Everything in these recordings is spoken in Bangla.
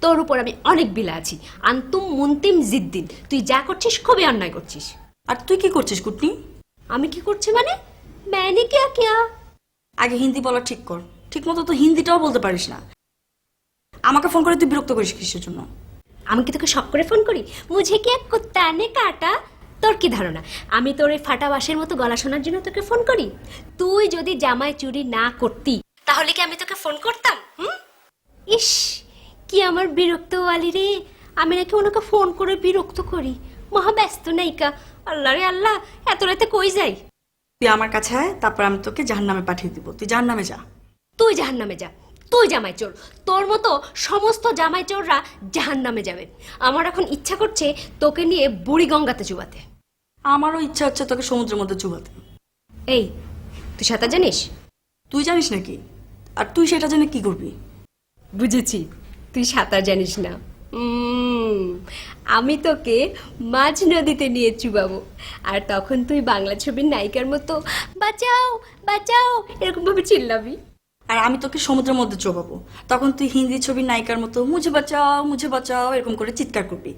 তোর উপর আমি অনেক বিলা আছি। আন্তুম মুন্তিম জিদ্দিন, তুই যা করছিস খুবই অন্যায় করছিস। আর তুই কি করছিস কুটনি? আমি কি করছি মানে? मैंने क्या किया? আগে হিন্দি বলা ঠিক কর। ঠিক মতো তো হিন্দিটাও বলতে পারিস না। আমাকে ফোন করে তুই বিরক্ত করিস কিসের জন্য? আমি কি তোকে শখ করে ফোন করি? মুঝে কি এক কুত্তা নে কাটা? তোর কি ধারণা আমি তোর এই ফাটা বাঁশের মতো গলা শোনার জন্য তোকে ফোন করি? তুই যদি জামাই চুরি না করতি তাহলে কি আমি তোকে ফোন করতাম? ইস, কি আমার বিরক্ত ওয়ালি রে। আমি নাকি ওনাকে ফোন করে বিরক্ত করি। মহা ব্যস্ত নাইকা। আল্লাহ রে আল্লাহ, এত রাতে কই যাই? তুই আমার কাছে আয়, তারপর আমি তোকে জাহান্নামে পাঠিয়ে দিব। তুই জাহান্নামে যা। তুই জাহান্নামে যা। তুই জামাই চোর। তোর মতো সমস্ত জামাই চোররা জাহান্নামে যাবে। আমার এখন ইচ্ছা করছে তোকে নিয়ে বুড়িগঙ্গাতে চুবাতে। আমারও ইচ্ছা হচ্ছে তোকে সমুদ্রের মধ্যে চুবাতে। এই, তুই সাঁতার জানিস? তুই জানিস নাকি? আর তুই সেটা জেনে কি করবি? বুঝেছি, তুই সাঁতার জানিস না। আমি তোকে মাঝ নদীতে নিয়ে চুবাবো, আর তখন তুই বাংলা ছবির নায়িকার মতো বাঁচাও বাঁচাও এরকম ভাবে চিল্লাবি। আর আমি তোকে সমুদ্রের মধ্যে চোবাবো, তখন তুই হিন্দি ছবির নায়িকার মতো মুঝে বাঁচাও এরকম করে চিৎকার করবি।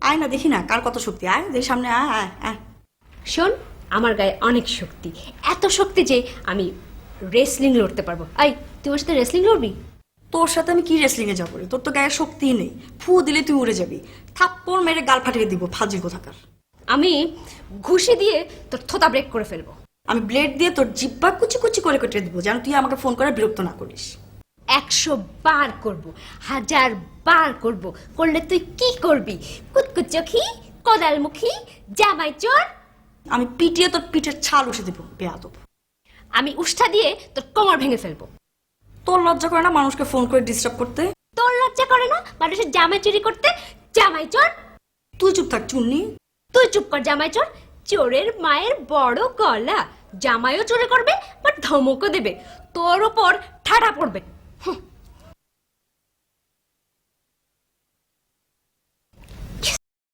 আয় না, দেখি না কার কত শক্তি। আয় দেখি সামনে, আয় আয় আয়। শোন, আমার গায়ে অনেক শক্তি, এত শক্তি যে আমি রেসলিং লড়তে পারবো। আই, তুই আমার সাথে রেসলিং লড়বি? তোর সাথে আমি কি রেসলিং এ যাবো রে? তোর তো গায়ে শক্তিই নেই। ফু দিলে তুই উড়ে যাবি। থাপ্পড় মেরে গাল ফাটিয়ে দিব, ফাজিল কোথাকার। আমি ঘুষি দিয়ে তোর থোতা ব্রেক করে ফেলবো। আমি ব্লেড দিয়ে তোর জিব্বা কুচি কুচি করে কেটে দিব, যেন তুই আমাকে ফোন করে বিরক্ত না করিস। 100 বার করব, 1000 বার করব। করলে তুই কি করবি? কুতকুচোখি, কোদালমুখী, জামাই চোর। আমি পিটিয়ে তোর পিঠের ছাল উঠে দিব, বেয়াদব। আমি উষ্ঠা দিয়ে তোর কোমর ভেঙে ফেলবো। তোর লজ্জা করে না মানুষকে ফোন করে ডিস্টার্ব করতে? তোর লজ্জা করে না মানুষের জামাই চুরি করতে? জামাই চোর। তুই চুপ থাক চুন্নি। তুই চুপ কর জামাই চোর। চোরের মায়ের বড় গলা। জামাইও চুরি করবে, বাট ধমকও দেবে। তোর ওপর ঠাডা পড়বে।